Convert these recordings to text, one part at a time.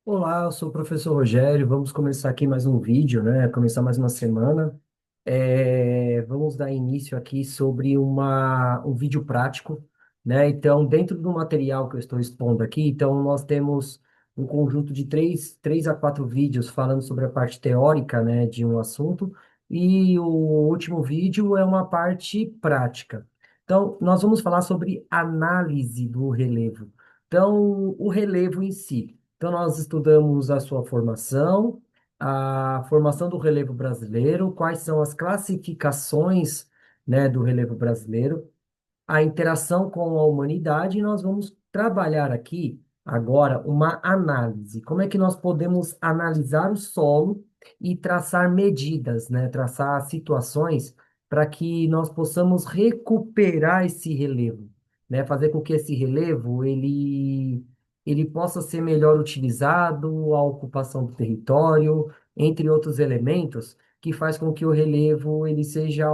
Olá, eu sou o professor Rogério. Vamos começar aqui mais um vídeo, né? Começar mais uma semana. Vamos dar início aqui sobre um vídeo prático, né? Então, dentro do material que eu estou expondo aqui, então nós temos um conjunto de três a quatro vídeos falando sobre a parte teórica, né, de um assunto, e o último vídeo é uma parte prática. Então, nós vamos falar sobre análise do relevo. Então, o relevo em si. Então, nós estudamos a sua formação, a formação do relevo brasileiro, quais são as classificações, né, do relevo brasileiro, a interação com a humanidade, e nós vamos trabalhar aqui agora uma análise. Como é que nós podemos analisar o solo e traçar medidas, né, traçar situações para que nós possamos recuperar esse relevo, né, fazer com que esse relevo ele possa ser melhor utilizado, a ocupação do território, entre outros elementos, que faz com que o relevo ele seja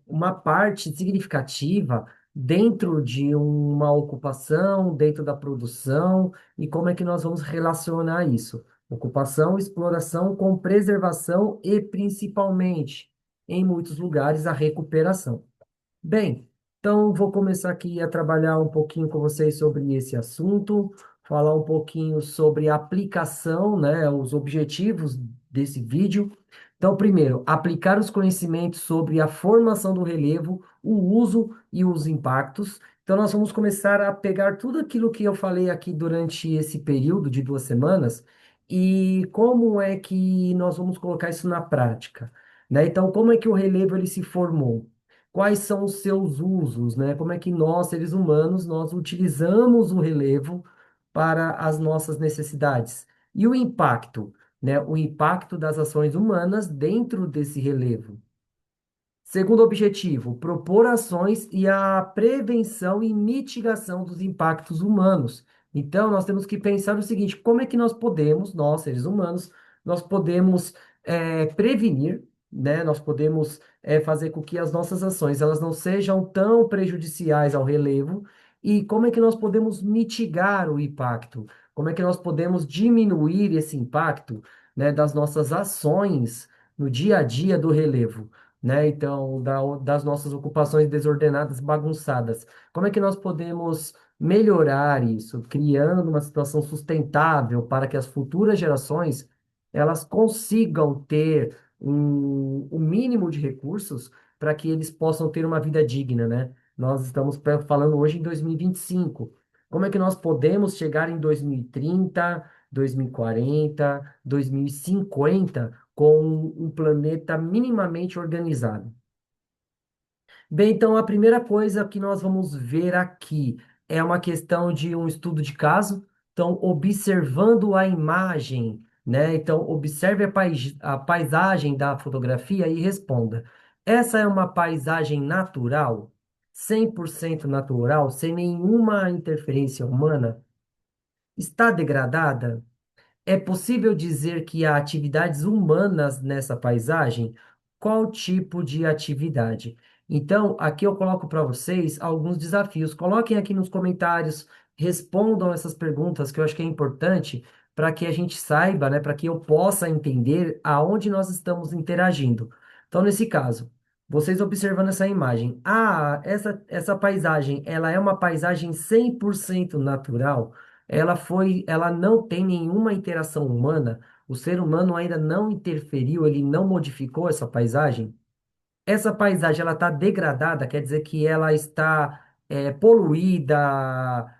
uma parte significativa dentro de uma ocupação, dentro da produção, e como é que nós vamos relacionar isso? Ocupação, exploração com preservação e, principalmente, em muitos lugares, a recuperação. Bem, então vou começar aqui a trabalhar um pouquinho com vocês sobre esse assunto, falar um pouquinho sobre a aplicação, né, os objetivos desse vídeo. Então, primeiro, aplicar os conhecimentos sobre a formação do relevo, o uso e os impactos. Então, nós vamos começar a pegar tudo aquilo que eu falei aqui durante esse período de 2 semanas e como é que nós vamos colocar isso na prática, né? Então, como é que o relevo ele se formou? Quais são os seus usos, né? Como é que nós, seres humanos, nós utilizamos o relevo para as nossas necessidades? E o impacto, né? O impacto das ações humanas dentro desse relevo. Segundo objetivo, propor ações e a prevenção e mitigação dos impactos humanos. Então, nós temos que pensar o seguinte: como é que nós podemos, nós, seres humanos, nós podemos prevenir, né? Nós podemos fazer com que as nossas ações elas não sejam tão prejudiciais ao relevo e como é que nós podemos mitigar o impacto? Como é que nós podemos diminuir esse impacto, né, das nossas ações no dia a dia do relevo? Né? Então, das nossas ocupações desordenadas, bagunçadas. Como é que nós podemos melhorar isso, criando uma situação sustentável para que as futuras gerações elas consigam ter um mínimo de recursos para que eles possam ter uma vida digna, né? Nós estamos falando hoje em 2025. Como é que nós podemos chegar em 2030, 2040, 2050 com um planeta minimamente organizado? Bem, então a primeira coisa que nós vamos ver aqui é uma questão de um estudo de caso. Então, observando a imagem, né? Então, observe a paisagem da fotografia e responda: essa é uma paisagem natural, 100% natural, sem nenhuma interferência humana? Está degradada? É possível dizer que há atividades humanas nessa paisagem? Qual tipo de atividade? Então, aqui eu coloco para vocês alguns desafios. Coloquem aqui nos comentários, respondam essas perguntas que eu acho que é importante para que a gente saiba, né, para que eu possa entender aonde nós estamos interagindo. Então, nesse caso, vocês observando essa imagem, essa paisagem, ela é uma paisagem 100% natural? Ela não tem nenhuma interação humana, o ser humano ainda não interferiu, ele não modificou essa paisagem. Essa paisagem ela está degradada, quer dizer que ela está poluída,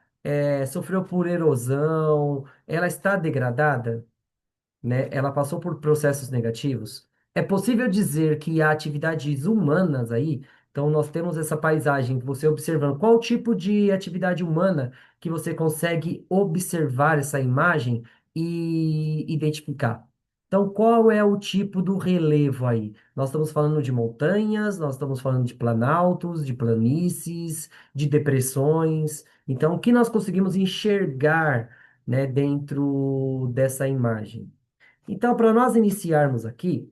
sofreu por erosão, ela está degradada, né? Ela passou por processos negativos. É possível dizer que há atividades humanas aí? Então, nós temos essa paisagem, você observando qual tipo de atividade humana que você consegue observar essa imagem e identificar. Então, qual é o tipo do relevo aí? Nós estamos falando de montanhas, nós estamos falando de planaltos, de planícies, de depressões. Então, o que nós conseguimos enxergar, né, dentro dessa imagem? Então, para nós iniciarmos aqui,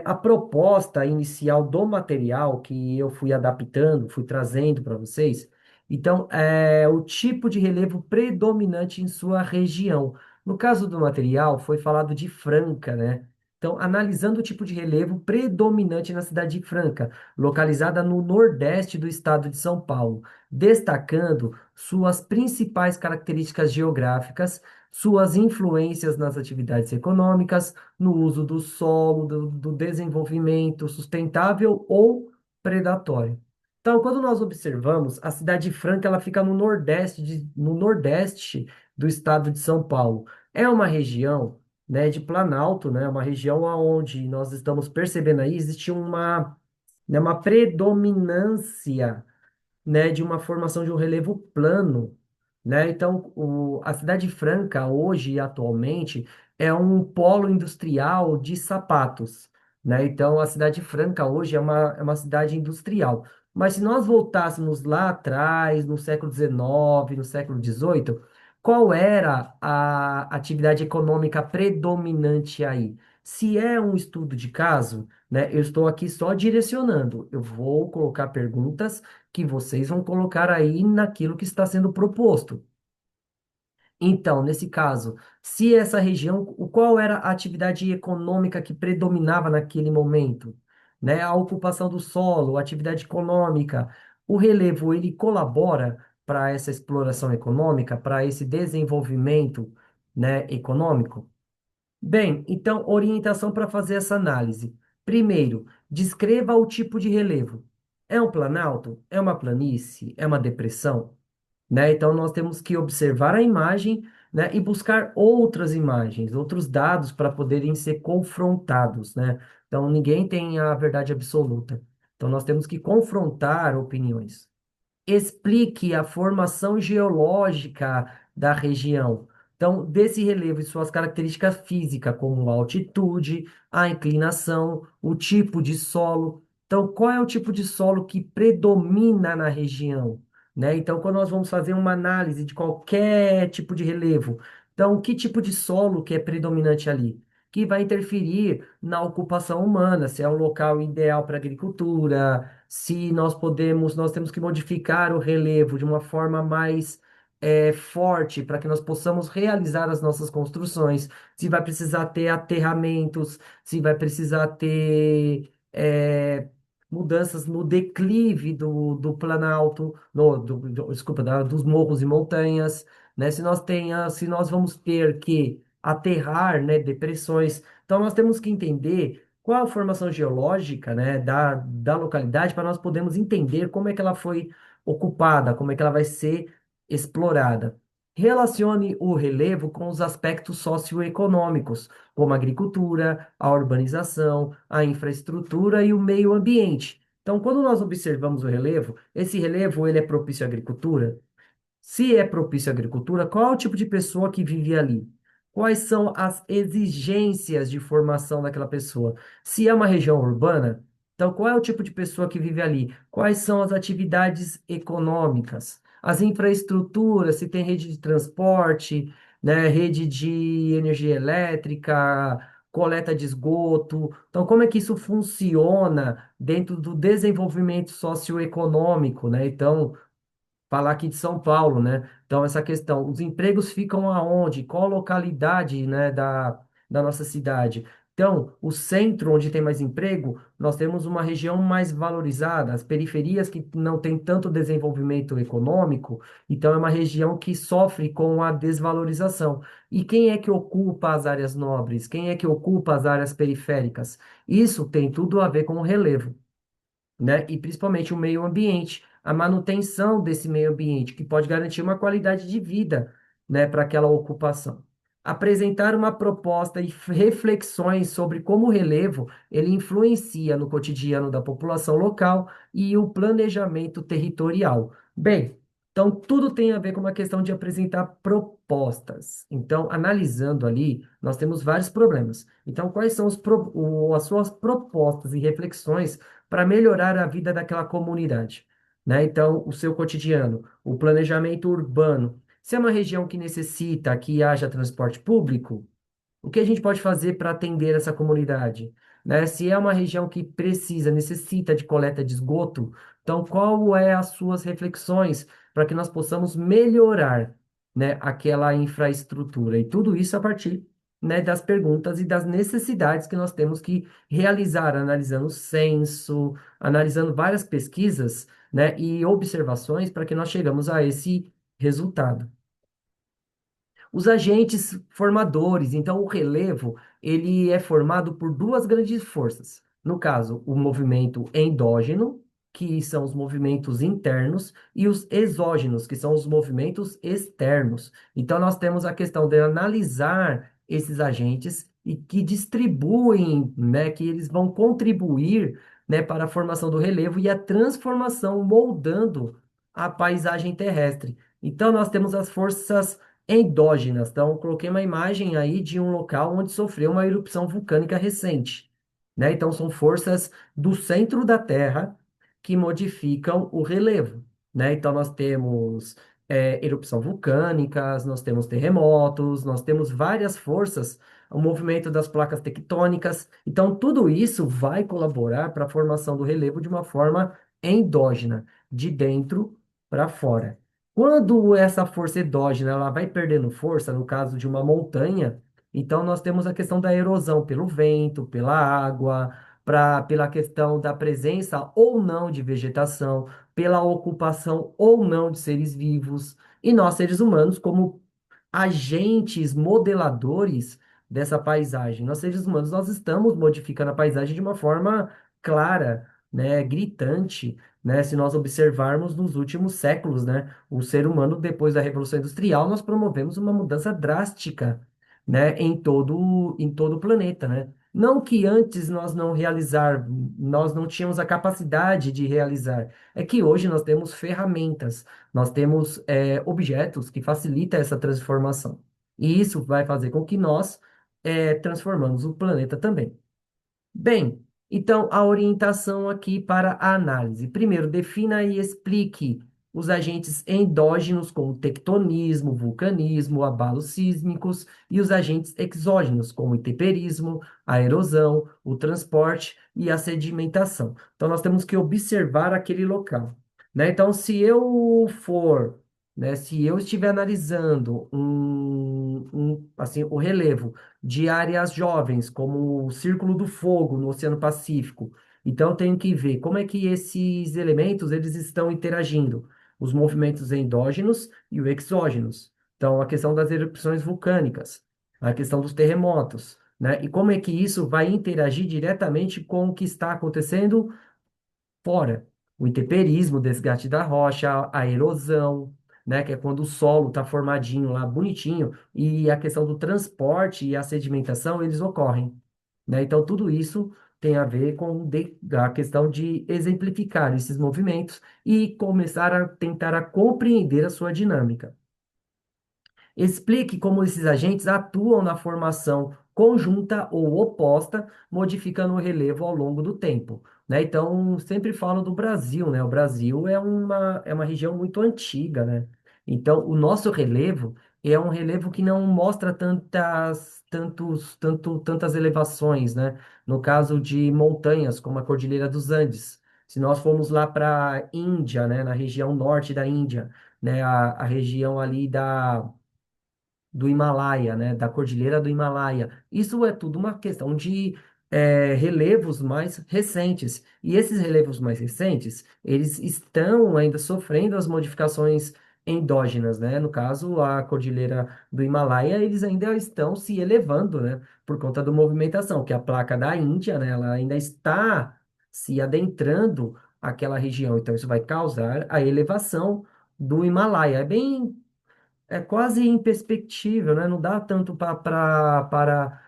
a proposta inicial do material que eu fui adaptando, fui trazendo para vocês, Então, é o tipo de relevo predominante em sua região. No caso do material, foi falado de Franca, né? Então, analisando o tipo de relevo predominante na cidade de Franca, localizada no nordeste do estado de São Paulo, destacando suas principais características geográficas, suas influências nas atividades econômicas, no uso do solo, do desenvolvimento sustentável ou predatório. Então, quando nós observamos, a cidade de Franca ela fica no nordeste do estado de São Paulo. É uma região, né, de Planalto, né, uma região onde nós estamos percebendo aí existe uma predominância, né, de uma formação de um relevo plano, né? Então, a Cidade Franca, hoje e atualmente, é um polo industrial de sapatos, né? Então, a Cidade Franca hoje é uma cidade industrial. Mas se nós voltássemos lá atrás, no século XIX, no século XVIII, qual era a atividade econômica predominante aí? Se é um estudo de caso, né, eu estou aqui só direcionando. Eu vou colocar perguntas que vocês vão colocar aí naquilo que está sendo proposto. Então, nesse caso, se essa região, qual era a atividade econômica que predominava naquele momento? Né? A ocupação do solo, a atividade econômica, o relevo, ele colabora para essa exploração econômica, para esse desenvolvimento, né, econômico? Bem, então, orientação para fazer essa análise. Primeiro, descreva o tipo de relevo. É um planalto? É uma planície? É uma depressão? Né? Então, nós temos que observar a imagem, né, e buscar outras imagens, outros dados para poderem ser confrontados, né? Então, ninguém tem a verdade absoluta. Então, nós temos que confrontar opiniões. Explique a formação geológica da região. Então, desse relevo e suas características físicas, como a altitude, a inclinação, o tipo de solo. Então, qual é o tipo de solo que predomina na região? Né? Então, quando nós vamos fazer uma análise de qualquer tipo de relevo, então, que tipo de solo que é predominante ali? Que vai interferir na ocupação humana, se é um local ideal para agricultura, se nós temos que modificar o relevo de uma forma mais forte para que nós possamos realizar as nossas construções, se vai precisar ter aterramentos, se vai precisar ter mudanças no declive do planalto, desculpa, dos morros e montanhas, né? Se nós vamos ter que aterrar, né, depressões, então nós temos que entender qual a formação geológica, né, da localidade para nós podermos entender como é que ela foi ocupada, como é que ela vai ser explorada. Relacione o relevo com os aspectos socioeconômicos, como a agricultura, a urbanização, a infraestrutura e o meio ambiente. Então, quando nós observamos o relevo, esse relevo ele é propício à agricultura? Se é propício à agricultura, qual é o tipo de pessoa que vive ali? Quais são as exigências de formação daquela pessoa? Se é uma região urbana, então qual é o tipo de pessoa que vive ali? Quais são as atividades econômicas? As infraestruturas, se tem rede de transporte, né, rede de energia elétrica, coleta de esgoto. Então, como é que isso funciona dentro do desenvolvimento socioeconômico, né? Então, falar aqui de São Paulo, né? Então, essa questão, os empregos ficam aonde? Qual localidade, né, da nossa cidade? Então, o centro onde tem mais emprego, nós temos uma região mais valorizada, as periferias que não têm tanto desenvolvimento econômico, então é uma região que sofre com a desvalorização. E quem é que ocupa as áreas nobres? Quem é que ocupa as áreas periféricas? Isso tem tudo a ver com o relevo, né? E principalmente o meio ambiente, a manutenção desse meio ambiente, que pode garantir uma qualidade de vida, né, para aquela ocupação. Apresentar uma proposta e reflexões sobre como o relevo ele influencia no cotidiano da população local e o planejamento territorial. Bem, então tudo tem a ver com uma questão de apresentar propostas. Então, analisando ali, nós temos vários problemas. Então, quais são as suas propostas e reflexões para melhorar a vida daquela comunidade, né? Então, o seu cotidiano, o planejamento urbano. Se é uma região que necessita que haja transporte público, o que a gente pode fazer para atender essa comunidade? Né? Se é uma região que necessita de coleta de esgoto, então qual é as suas reflexões para que nós possamos melhorar, né, aquela infraestrutura. E tudo isso a partir, né, das perguntas e das necessidades que nós temos que realizar, analisando o censo, analisando várias pesquisas, né, e observações para que nós chegamos a esse resultado. Os agentes formadores, então o relevo, ele é formado por duas grandes forças. No caso, o movimento endógeno, que são os movimentos internos, e os exógenos, que são os movimentos externos. Então, nós temos a questão de analisar esses agentes e que distribuem, né, que eles vão contribuir, né, para a formação do relevo e a transformação, moldando a paisagem terrestre. Então, nós temos as forças endógenas. Então, eu coloquei uma imagem aí de um local onde sofreu uma erupção vulcânica recente, né? Então, são forças do centro da Terra que modificam o relevo, né? Então, nós temos erupção vulcânica, nós temos terremotos, nós temos várias forças, o movimento das placas tectônicas. Então, tudo isso vai colaborar para a formação do relevo de uma forma endógena, de dentro para fora. Quando essa força endógena ela vai perdendo força, no caso de uma montanha, então nós temos a questão da erosão pelo vento, pela água, pela questão da presença ou não de vegetação, pela ocupação ou não de seres vivos, e nós, seres humanos, como agentes modeladores dessa paisagem. Nós, seres humanos, nós estamos modificando a paisagem de uma forma clara, né, gritante, né, se nós observarmos nos últimos séculos, né, o ser humano, depois da Revolução Industrial, nós promovemos uma mudança drástica, né, em todo o planeta, né? Não que antes nós não tínhamos a capacidade de realizar, é que hoje nós temos ferramentas, nós temos objetos que facilitam essa transformação. E isso vai fazer com que nós transformamos o planeta também. Bem, então a orientação aqui para a análise. Primeiro, defina e explique os agentes endógenos, como tectonismo, vulcanismo, abalos sísmicos, e os agentes exógenos, como o intemperismo, a erosão, o transporte e a sedimentação. Então, nós temos que observar aquele local, né? Então, se eu estiver analisando assim, o relevo de áreas jovens, como o Círculo do Fogo no Oceano Pacífico. Então, eu tenho que ver como é que esses elementos eles estão interagindo, os movimentos endógenos e os exógenos. Então, a questão das erupções vulcânicas, a questão dos terremotos, né? E como é que isso vai interagir diretamente com o que está acontecendo fora. O intemperismo, o desgaste da rocha, a erosão, né, que é quando o solo está formadinho lá, bonitinho, e a questão do transporte e a sedimentação, eles ocorrem, né? Então, tudo isso tem a ver com a questão de exemplificar esses movimentos e começar a tentar a compreender a sua dinâmica. Explique como esses agentes atuam na formação conjunta ou oposta, modificando o relevo ao longo do tempo, né? Então, sempre falo do Brasil, né? O Brasil é uma região muito antiga, né? Então, o nosso relevo é um relevo que não mostra tantas elevações, né? No caso de montanhas, como a Cordilheira dos Andes. Se nós formos lá para a Índia, né? Na região norte da Índia, né? A região ali do Himalaia, né, da Cordilheira do Himalaia. Isso é tudo uma questão de relevos mais recentes. E esses relevos mais recentes, eles estão ainda sofrendo as modificações endógenas, né? No caso, a Cordilheira do Himalaia, eles ainda estão se elevando, né, por conta da movimentação, que a placa da Índia, né, ela ainda está se adentrando àquela região. Então, isso vai causar a elevação do Himalaia. É quase imperceptível, né? Não dá tanto para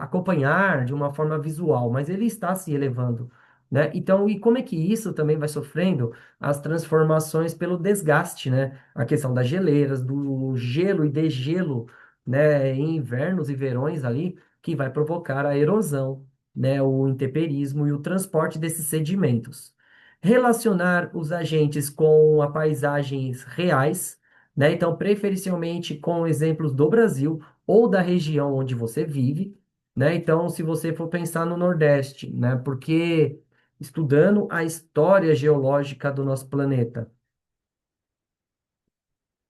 acompanhar de uma forma visual, mas ele está se elevando, né? Então, e como é que isso também vai sofrendo as transformações pelo desgaste, né? A questão das geleiras, do gelo e degelo, né? Em invernos e verões ali, que vai provocar a erosão, né? O intemperismo e o transporte desses sedimentos. Relacionar os agentes com a paisagens reais, né? Então, preferencialmente com exemplos do Brasil ou da região onde você vive, né? Então, se você for pensar no Nordeste, né? Porque estudando a história geológica do nosso planeta,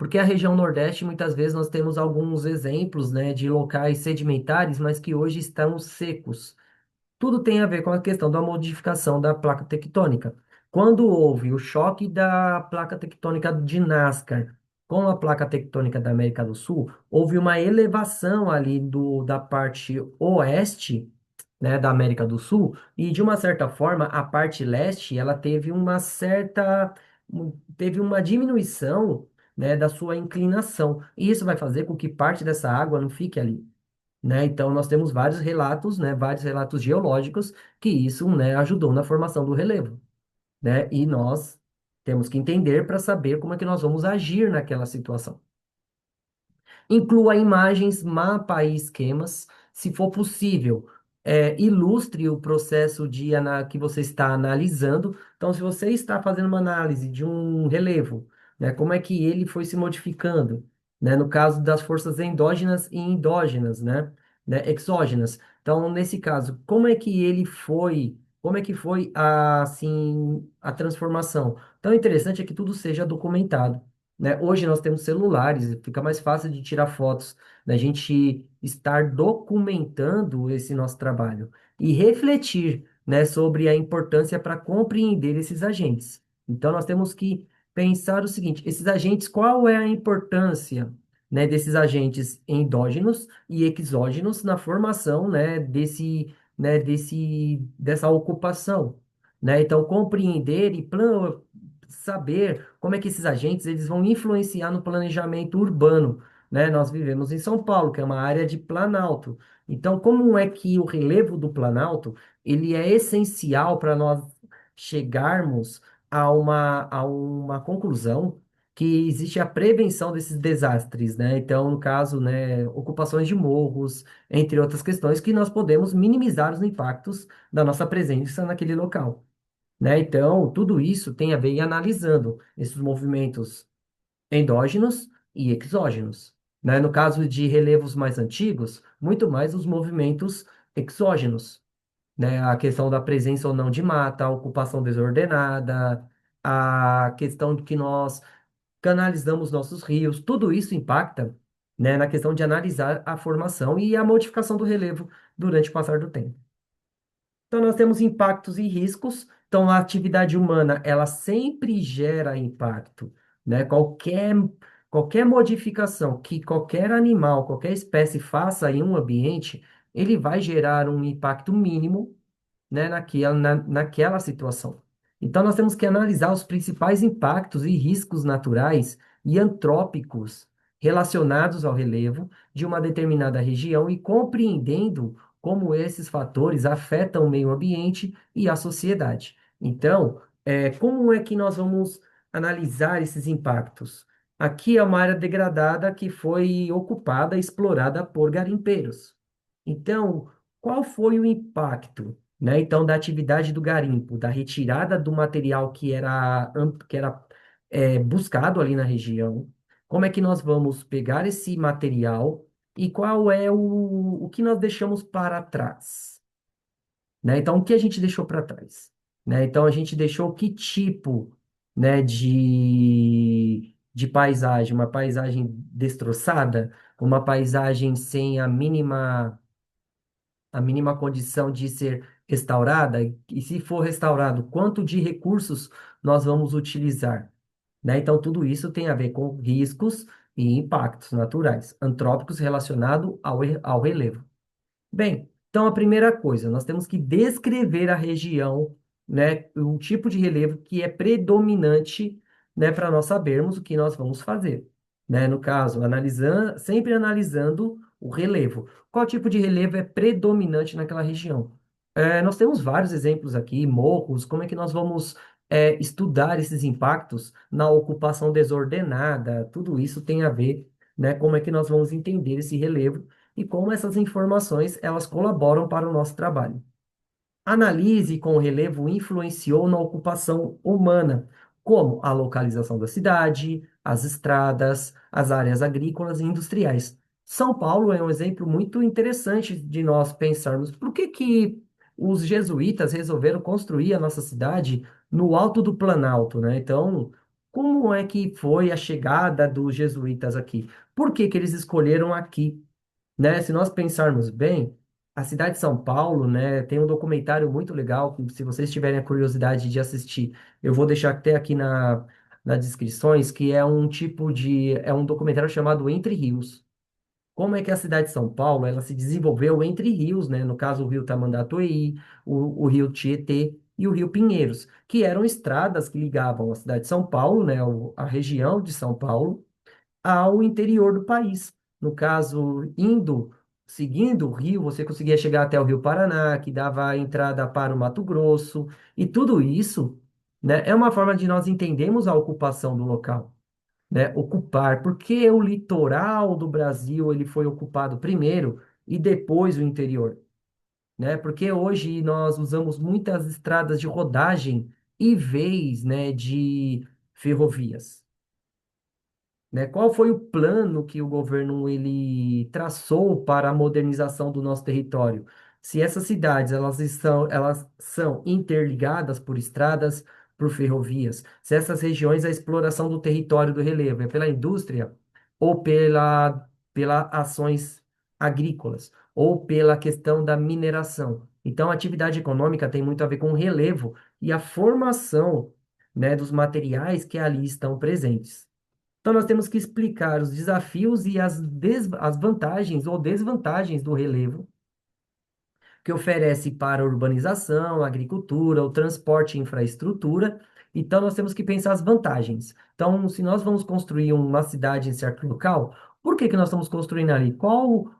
Porque a região Nordeste, muitas vezes, nós temos alguns exemplos, né, de locais sedimentares, mas que hoje estão secos. Tudo tem a ver com a questão da modificação da placa tectônica. Quando houve o choque da placa tectônica de Nazca com a placa tectônica da América do Sul, houve uma elevação ali da parte oeste, né, da América do Sul, e de uma certa forma a parte leste ela teve uma diminuição, né, da sua inclinação. E isso vai fazer com que parte dessa água não fique ali, né? Então, nós temos vários relatos, né, vários relatos geológicos que isso, né, ajudou na formação do relevo, né? E nós temos que entender para saber como é que nós vamos agir naquela situação. Inclua imagens, mapa e esquemas, se for possível. Ilustre o processo que você está analisando. Então, se você está fazendo uma análise de um relevo, né, como é que ele foi se modificando, né, no caso das forças endógenas e endógenas, exógenas. Então, nesse caso, como é que foi assim, a transformação? Então, o interessante é que tudo seja documentado, né? Hoje nós temos celulares, fica mais fácil de tirar fotos, da gente estar documentando esse nosso trabalho e refletir, né, sobre a importância para compreender esses agentes. Então nós temos que pensar o seguinte: esses agentes, qual é a importância, né, desses agentes endógenos e exógenos na formação, né, dessa ocupação, né? Então compreender e saber como é que esses agentes eles vão influenciar no planejamento urbano, né? Nós vivemos em São Paulo, que é uma área de planalto. Então, como é que o relevo do planalto ele é essencial para nós chegarmos a uma conclusão que existe a prevenção desses desastres, né? Então, no caso, né, ocupações de morros, entre outras questões, que nós podemos minimizar os impactos da nossa presença naquele local, né? Então, tudo isso tem a ver em analisando esses movimentos endógenos e exógenos, né? No caso de relevos mais antigos, muito mais os movimentos exógenos, né? A questão da presença ou não de mata, a ocupação desordenada, a questão de que nós canalizamos nossos rios, tudo isso impacta, né, na questão de analisar a formação e a modificação do relevo durante o passar do tempo. Então, nós temos impactos e riscos. Então, a atividade humana, ela sempre gera impacto, né? Qualquer modificação que qualquer animal, qualquer espécie faça em um ambiente, ele vai gerar um impacto mínimo, né, naquela situação. Então, nós temos que analisar os principais impactos e riscos naturais e antrópicos relacionados ao relevo de uma determinada região e compreendendo como esses fatores afetam o meio ambiente e a sociedade. Então, como é que nós vamos analisar esses impactos? Aqui é uma área degradada que foi ocupada, explorada por garimpeiros. Então, qual foi o impacto, né? Então, da atividade do garimpo, da retirada do material que era buscado ali na região? Como é que nós vamos pegar esse material e qual é o que nós deixamos para trás, né? Então, o que a gente deixou para trás, né? Então, a gente deixou que tipo, né, de paisagem? Uma paisagem destroçada? Uma paisagem sem a mínima condição de ser restaurada? E se for restaurado, quanto de recursos nós vamos utilizar, né? Então, tudo isso tem a ver com riscos e impactos naturais, antrópicos relacionados ao relevo. Bem, então a primeira coisa, nós temos que descrever a região, né, o tipo de relevo que é predominante, né, para nós sabermos o que nós vamos fazer, né? No caso, sempre analisando o relevo. Qual tipo de relevo é predominante naquela região? Nós temos vários exemplos aqui, morros, como é que nós vamos estudar esses impactos na ocupação desordenada? Tudo isso tem a ver, né, como é que nós vamos entender esse relevo e como essas informações elas colaboram para o nosso trabalho. Analise como o relevo influenciou na ocupação humana, como a localização da cidade, as estradas, as áreas agrícolas e industriais. São Paulo é um exemplo muito interessante de nós pensarmos por que os jesuítas resolveram construir a nossa cidade no alto do Planalto, né? Então, como é que foi a chegada dos jesuítas aqui? Por que que eles escolheram aqui? Né? Se nós pensarmos bem, a cidade de São Paulo, né, tem um documentário muito legal, que se vocês tiverem a curiosidade de assistir, eu vou deixar até aqui nas descrições, que é um tipo de, é um documentário chamado Entre Rios. Como é que a cidade de São Paulo, ela se desenvolveu entre rios, né? No caso, o rio Tamanduateí, o rio Tietê e o rio Pinheiros, que eram estradas que ligavam a cidade de São Paulo, né, a região de São Paulo, ao interior do país. No caso, seguindo o rio, você conseguia chegar até o Rio Paraná, que dava a entrada para o Mato Grosso, e tudo isso, né, é uma forma de nós entendermos a ocupação do local, né? Ocupar, porque o litoral do Brasil ele foi ocupado primeiro e depois o interior, né? Porque hoje nós usamos muitas estradas de rodagem em vez, né, de ferrovias, né? Qual foi o plano que o governo ele traçou para a modernização do nosso território? Se essas cidades elas são interligadas por estradas, por ferrovias, se essas regiões a exploração do território do relevo é pela indústria ou pela ações agrícolas ou pela questão da mineração. Então, a atividade econômica tem muito a ver com o relevo e a formação, né, dos materiais que ali estão presentes. Então, nós temos que explicar os desafios e as vantagens ou desvantagens do relevo que oferece para a urbanização, a agricultura, o transporte e infraestrutura. Então, nós temos que pensar as vantagens. Então, se nós vamos construir uma cidade em certo local, por que que nós estamos construindo ali? Qual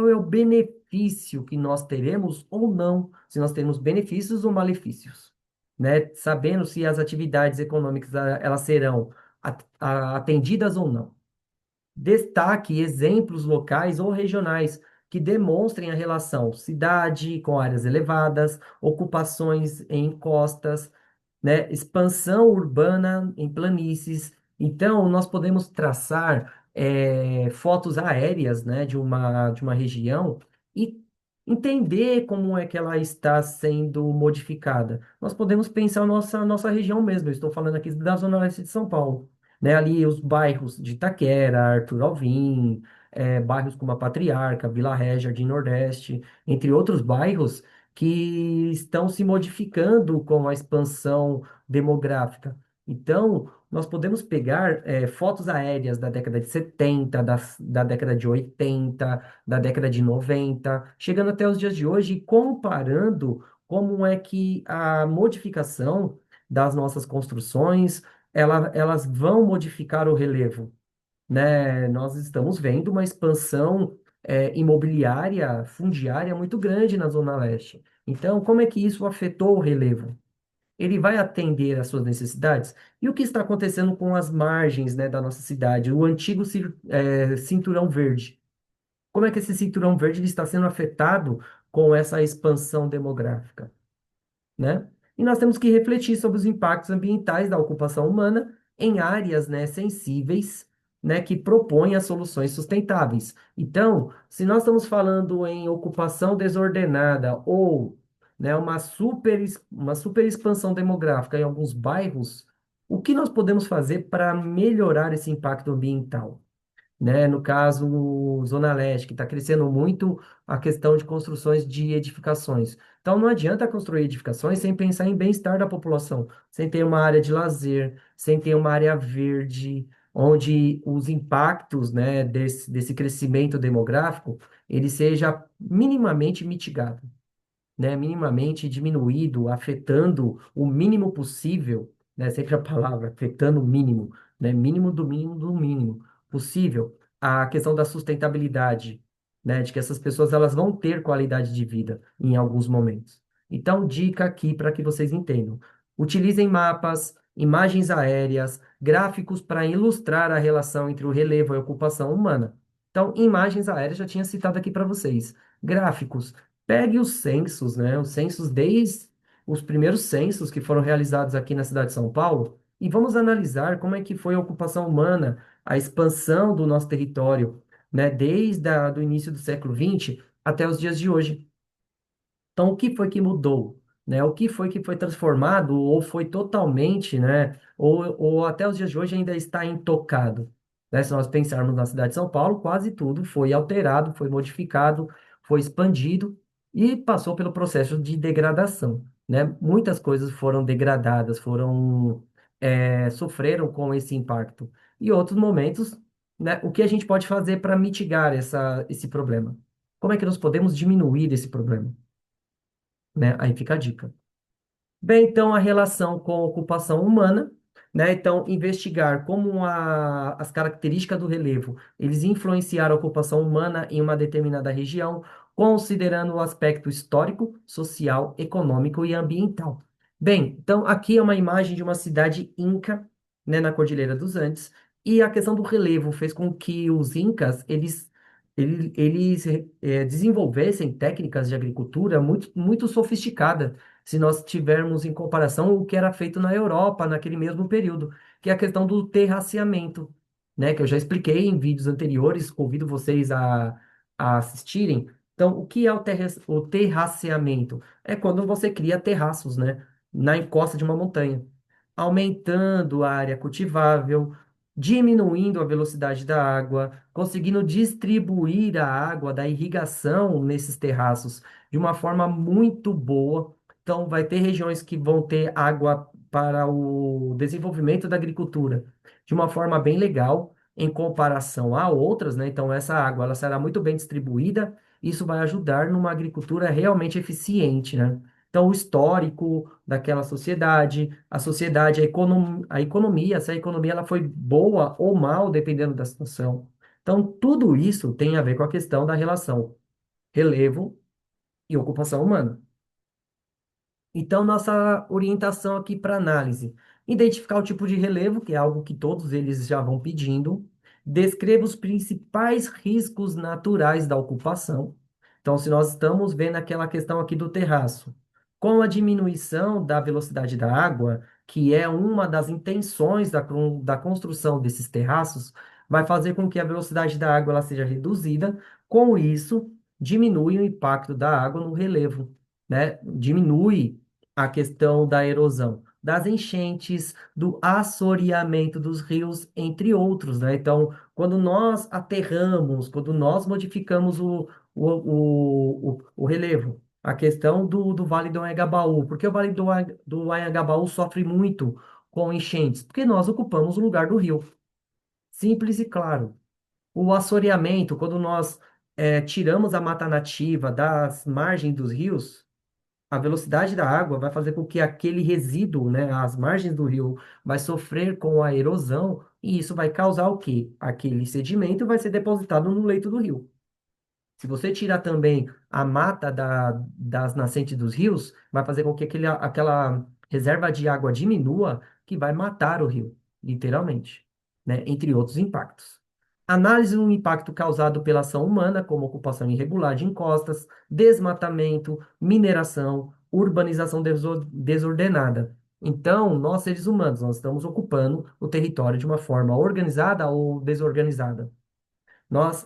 é o benefício que nós teremos ou não, se nós temos benefícios ou malefícios? Né? Sabendo se as atividades econômicas elas serão atendidas ou não. Destaque exemplos locais ou regionais que demonstrem a relação cidade com áreas elevadas, ocupações em costas, né, expansão urbana em planícies. Então, nós podemos traçar fotos aéreas, né, de uma região e entender como é que ela está sendo modificada. Nós podemos pensar nossa região mesmo. Eu estou falando aqui da Zona Leste de São Paulo, né, ali os bairros de Itaquera, Arthur Alvim, bairros como a Patriarca, Vila Ré, Jardim Nordeste, entre outros bairros que estão se modificando com a expansão demográfica. Então, nós podemos pegar fotos aéreas da década de 70, da década de 80, da década de 90, chegando até os dias de hoje e comparando como é que a modificação das nossas construções, elas vão modificar o relevo, né? Nós estamos vendo uma expansão imobiliária, fundiária muito grande na Zona Leste. Então, como é que isso afetou o relevo? Ele vai atender às suas necessidades? E o que está acontecendo com as margens, né, da nossa cidade? O antigo cinturão verde. Como é que esse cinturão verde ele está sendo afetado com essa expansão demográfica? Né? E nós temos que refletir sobre os impactos ambientais da ocupação humana em áreas, né, sensíveis, né, que propõem as soluções sustentáveis. Então, se nós estamos falando em ocupação desordenada ou, né, uma super expansão demográfica em alguns bairros, o que nós podemos fazer para melhorar esse impacto ambiental? Né? No caso, Zona Leste, que está crescendo muito a questão de construções de edificações. Então, não adianta construir edificações sem pensar em bem-estar da população, sem ter uma área de lazer, sem ter uma área verde, onde os impactos, né, desse crescimento demográfico, ele seja minimamente mitigado, né, minimamente diminuído, afetando o mínimo possível, né, sempre a palavra, afetando o mínimo, né, mínimo do mínimo do mínimo possível, a questão da sustentabilidade, né, de que essas pessoas elas vão ter qualidade de vida em alguns momentos. Então, dica aqui para que vocês entendam. Utilizem mapas, imagens aéreas, gráficos para ilustrar a relação entre o relevo e a ocupação humana. Então, imagens aéreas já tinha citado aqui para vocês. Gráficos. Pegue os censos, né? Os censos desde os primeiros censos que foram realizados aqui na cidade de São Paulo e vamos analisar como é que foi a ocupação humana, a expansão do nosso território, né? Desde do início do século XX até os dias de hoje. Então, o que foi que mudou? né? O que foi transformado ou foi totalmente, né? Ou até os dias de hoje ainda está intocado, né? Se nós pensarmos na cidade de São Paulo, quase tudo foi alterado, foi modificado, foi expandido e passou pelo processo de degradação, né? Muitas coisas foram degradadas, sofreram com esse impacto. E outros momentos, né? O que a gente pode fazer para mitigar esse problema? Como é que nós podemos diminuir esse problema? Né? Aí fica a dica. Bem, então, a relação com a ocupação humana, né? Então, investigar como as características do relevo, eles influenciaram a ocupação humana em uma determinada região, considerando o aspecto histórico, social, econômico e ambiental. Bem, então, aqui é uma imagem de uma cidade inca, né, na Cordilheira dos Andes, e a questão do relevo fez com que os incas, eles desenvolvessem técnicas de agricultura muito sofisticadas se nós tivermos em comparação o que era feito na Europa naquele mesmo período, que é a questão do terraceamento, né? Que eu já expliquei em vídeos anteriores, convido vocês a assistirem. Então, o que é o terraceamento? É quando você cria terraços, né? Na encosta de uma montanha, aumentando a área cultivável, diminuindo a velocidade da água, conseguindo distribuir a água da irrigação nesses terraços de uma forma muito boa. Então, vai ter regiões que vão ter água para o desenvolvimento da agricultura de uma forma bem legal, em comparação a outras, né? Então, essa água ela será muito bem distribuída. Isso vai ajudar numa agricultura realmente eficiente, né? Então, o histórico daquela sociedade, a sociedade, a economia, se a economia ela foi boa ou mal, dependendo da situação. Então, tudo isso tem a ver com a questão da relação relevo e ocupação humana. Então, nossa orientação aqui para análise: identificar o tipo de relevo, que é algo que todos eles já vão pedindo, descreva os principais riscos naturais da ocupação. Então, se nós estamos vendo aquela questão aqui do terraço, com a diminuição da velocidade da água, que é uma das intenções da construção desses terraços, vai fazer com que a velocidade da água ela seja reduzida, com isso, diminui o impacto da água no relevo, né? Diminui a questão da erosão, das enchentes, do assoreamento dos rios, entre outros, né? Então, quando nós aterramos, quando nós modificamos o relevo, a questão do Vale do Anhangabaú, porque o Vale do Anhangabaú sofre muito com enchentes? Porque nós ocupamos o lugar do rio. Simples e claro. O assoreamento, quando nós tiramos a mata nativa das margens dos rios, a velocidade da água vai fazer com que aquele resíduo, né, as margens do rio, vai sofrer com a erosão e isso vai causar o quê? Aquele sedimento vai ser depositado no leito do rio. Se você tirar também a mata das nascentes dos rios, vai fazer com que aquela reserva de água diminua, que vai matar o rio, literalmente, né? Entre outros impactos. Análise do impacto causado pela ação humana, como ocupação irregular de encostas, desmatamento, mineração, urbanização desordenada. Então, nós seres humanos, nós estamos ocupando o território de uma forma organizada ou desorganizada.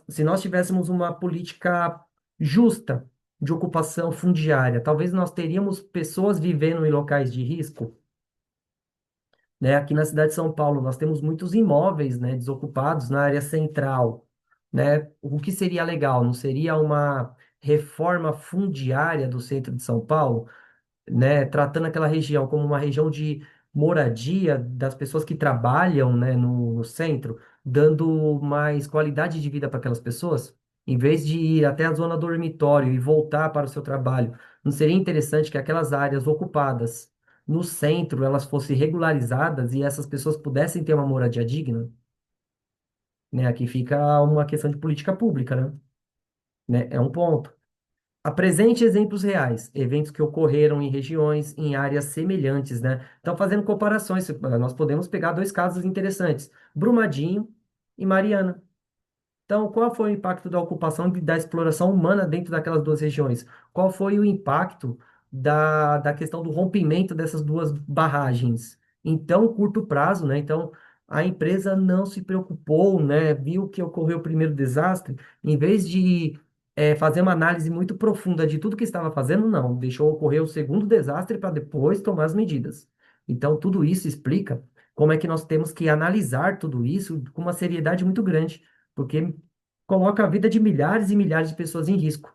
Se nós tivéssemos uma política justa de ocupação fundiária, talvez nós teríamos pessoas vivendo em locais de risco, né? Aqui na cidade de São Paulo, nós temos muitos imóveis, né, desocupados na área central, né? O que seria legal? Não seria uma reforma fundiária do centro de São Paulo? Né, tratando aquela região como uma região de moradia das pessoas que trabalham, né, no centro, dando mais qualidade de vida para aquelas pessoas, em vez de ir até a zona dormitório e voltar para o seu trabalho. Não seria interessante que aquelas áreas ocupadas no centro elas fossem regularizadas e essas pessoas pudessem ter uma moradia digna? Né? Aqui fica uma questão de política pública, né? É um ponto. Apresente exemplos reais, eventos que ocorreram em regiões, em áreas semelhantes, né? Então, fazendo comparações, nós podemos pegar dois casos interessantes, Brumadinho e Mariana. Então, qual foi o impacto da ocupação e da exploração humana dentro daquelas duas regiões? Qual foi o impacto da questão do rompimento dessas duas barragens? Em tão curto prazo, né? Então, a empresa não se preocupou, né? Viu que ocorreu o primeiro desastre, em vez de fazer uma análise muito profunda de tudo que estava fazendo, não. Deixou ocorrer o segundo desastre para depois tomar as medidas. Então, tudo isso explica como é que nós temos que analisar tudo isso com uma seriedade muito grande, porque coloca a vida de milhares e milhares de pessoas em risco.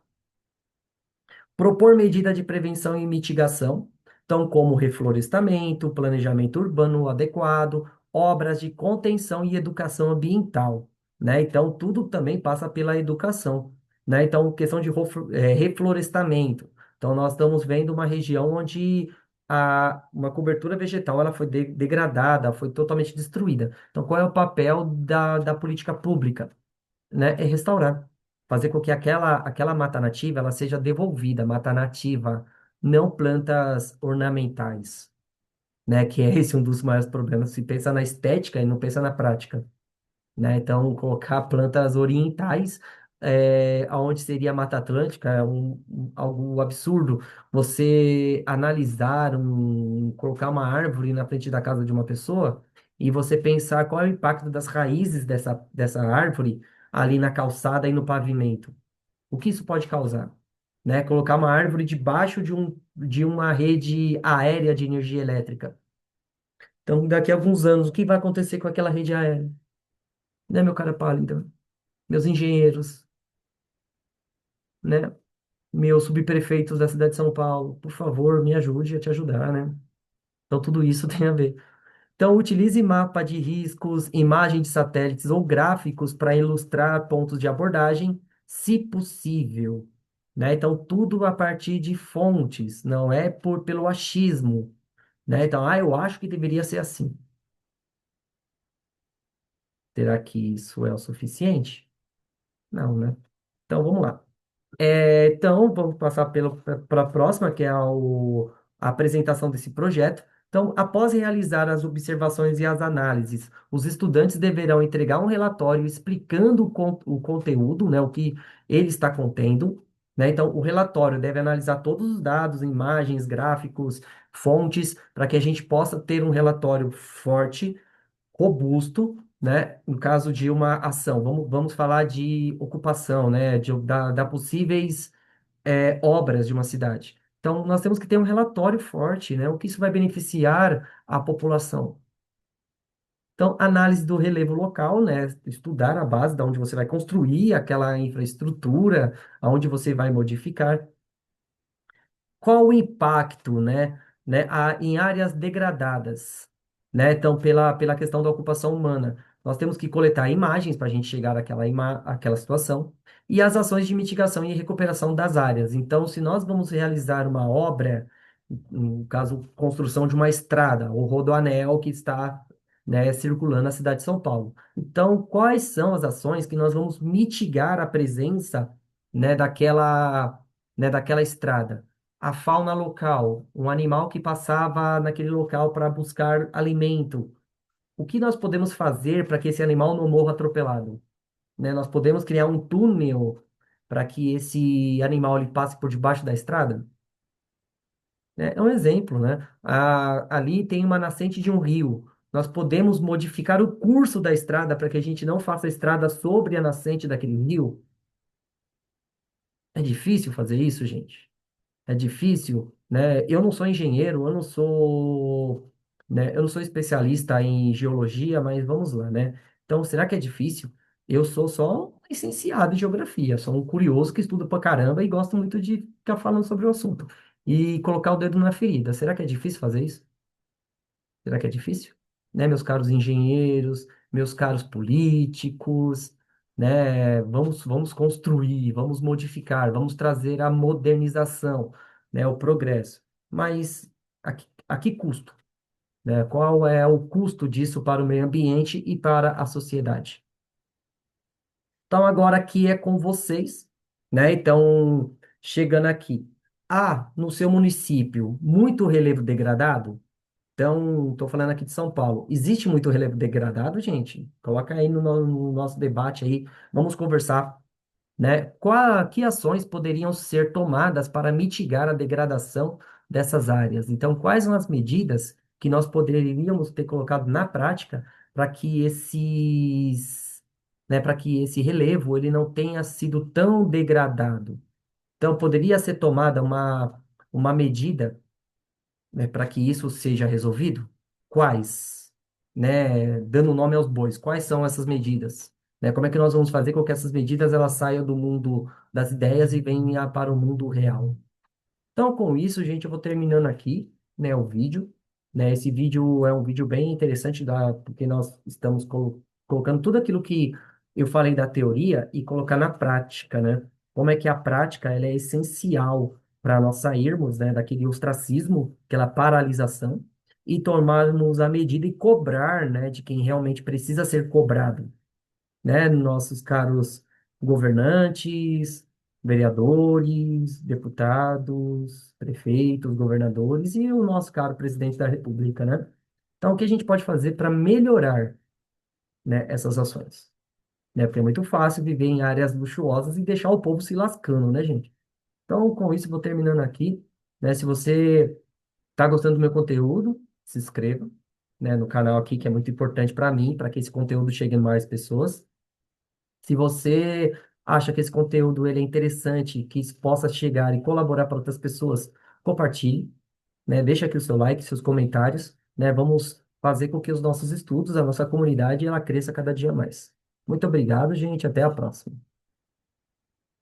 Propor medida de prevenção e mitigação, então como reflorestamento, planejamento urbano adequado, obras de contenção e educação ambiental, né? Então tudo também passa pela educação, né? Então questão de reflorestamento. Então nós estamos vendo uma região onde uma cobertura vegetal ela foi degradada, foi totalmente destruída. Então qual é o papel da política pública? Né, é restaurar, fazer com que aquela mata nativa ela seja devolvida, mata nativa, não plantas ornamentais, né, que é esse um dos maiores problemas. Se pensa na estética e não pensa na prática, né? Então, colocar plantas orientais, aonde seria a Mata Atlântica, é algo absurdo. Você analisar, colocar uma árvore na frente da casa de uma pessoa e você pensar qual é o impacto das raízes dessa árvore ali na calçada e no pavimento. O que isso pode causar? Né? Colocar uma árvore debaixo de uma rede aérea de energia elétrica. Então, daqui a alguns anos, o que vai acontecer com aquela rede aérea? Né, meu cara pálido? Meus engenheiros, né? Meus subprefeitos da cidade de São Paulo, por favor, me ajude a te ajudar, né? Então, tudo isso tem a ver. Então, utilize mapa de riscos, imagem de satélites ou gráficos para ilustrar pontos de abordagem, se possível, né? Então, tudo a partir de fontes, não é pelo achismo, né? Então, eu acho que deveria ser assim. Será que isso é o suficiente? Não, né? Então, vamos lá. Então, vamos passar para a próxima, que é a apresentação desse projeto. Então, após realizar as observações e as análises, os estudantes deverão entregar um relatório explicando o conteúdo, né, o que ele está contendo, né? Então, o relatório deve analisar todos os dados, imagens, gráficos, fontes, para que a gente possa ter um relatório forte, robusto, né? No caso de uma ação, vamos falar de ocupação, né? Da possíveis obras de uma cidade. Então, nós temos que ter um relatório forte, né? O que isso vai beneficiar a população. Então, análise do relevo local, né? Estudar a base da onde você vai construir aquela infraestrutura, aonde você vai modificar. Qual o impacto, em áreas degradadas, né? Então, pela questão da ocupação humana, nós temos que coletar imagens para a gente chegar àquela situação e as ações de mitigação e recuperação das áreas. Então, se nós vamos realizar uma obra, no caso, construção de uma estrada, ou rodoanel que está, né, circulando na cidade de São Paulo. Então, quais são as ações que nós vamos mitigar a presença, né, daquela estrada? A fauna local, um animal que passava naquele local para buscar alimento. O que nós podemos fazer para que esse animal não morra atropelado? Né? Nós podemos criar um túnel para que esse animal ele passe por debaixo da estrada? Né? É um exemplo, né? Ali tem uma nascente de um rio. Nós podemos modificar o curso da estrada para que a gente não faça a estrada sobre a nascente daquele rio? É difícil fazer isso, gente. É difícil, né? Eu não sou engenheiro, eu não sou especialista em geologia, mas vamos lá, né? Então, será que é difícil? Eu sou só um licenciado em geografia, sou um curioso que estuda pra caramba e gosto muito de ficar falando sobre o assunto e colocar o dedo na ferida. Será que é difícil fazer isso? Será que é difícil? Né, meus caros engenheiros, meus caros políticos, né? Vamos construir, vamos modificar, vamos trazer a modernização, né? O progresso. Mas a que custo? Né? Qual é o custo disso para o meio ambiente e para a sociedade? Então, agora aqui é com vocês, né? Então, chegando aqui. No seu município, muito relevo degradado? Então, estou falando aqui de São Paulo. Existe muito relevo degradado, gente? Coloca aí no nosso debate aí. Vamos conversar, né? Que ações poderiam ser tomadas para mitigar a degradação dessas áreas? Então, quais são as medidas que nós poderíamos ter colocado na prática para que né, para que esse relevo ele não tenha sido tão degradado. Então, poderia ser tomada uma medida, né, para que isso seja resolvido? Quais? Né, dando nome aos bois, quais são essas medidas? Né, como é que nós vamos fazer com que essas medidas elas saiam do mundo das ideias e venham para o mundo real? Então, com isso, gente, eu vou terminando aqui, né, o vídeo, né? Esse vídeo é um vídeo bem interessante porque nós estamos colocando tudo aquilo que eu falei da teoria e colocar na prática, né? Como é que a prática ela é essencial para nós sairmos, né, daquele ostracismo, aquela paralisação e tomarmos a medida e cobrar, né, de quem realmente precisa ser cobrado, né, nossos caros governantes, vereadores, deputados, prefeitos, governadores e o nosso caro presidente da República, né? Então, o que a gente pode fazer para melhorar, né, essas ações? Né? Porque é muito fácil viver em áreas luxuosas e deixar o povo se lascando, né, gente? Então, com isso, vou terminando aqui, né? Se você está gostando do meu conteúdo, se inscreva, né, no canal aqui, que é muito importante para mim, para que esse conteúdo chegue a mais pessoas. Se você acha que esse conteúdo ele é interessante, que isso possa chegar e colaborar para outras pessoas, compartilhe, né? Deixa aqui o seu like, seus comentários, né? Vamos fazer com que os nossos estudos, a nossa comunidade, ela cresça cada dia mais. Muito obrigado, gente. Até a próxima.